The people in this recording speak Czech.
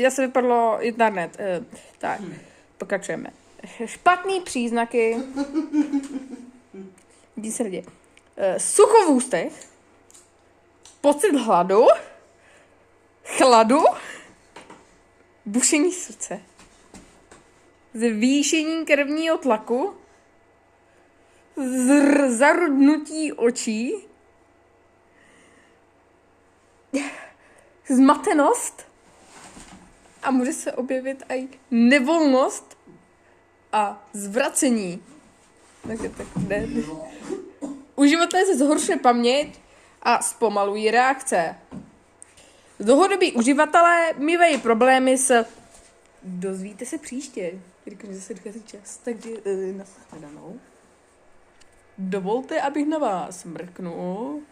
Zase vypadlo internet. Tak, pokračujeme. Špatný příznaky. Vidí se lidi. Sucho v ústech. Pocit hladu. Chladu. Bušení srdce. Zvýšení krevního tlaku. Zarudnutí očí. Zmatenost. A může se objevit i nevolnost a zvracení. Takže tak ne. Uživatelé se zhoršuje paměť a zpomalují reakce. Dlouhodobí uživatelé mývají problémy s... Dozvíte se příště, když zase dochází čas. Takže nashledanou. Dovolte, abych na vás mrknul.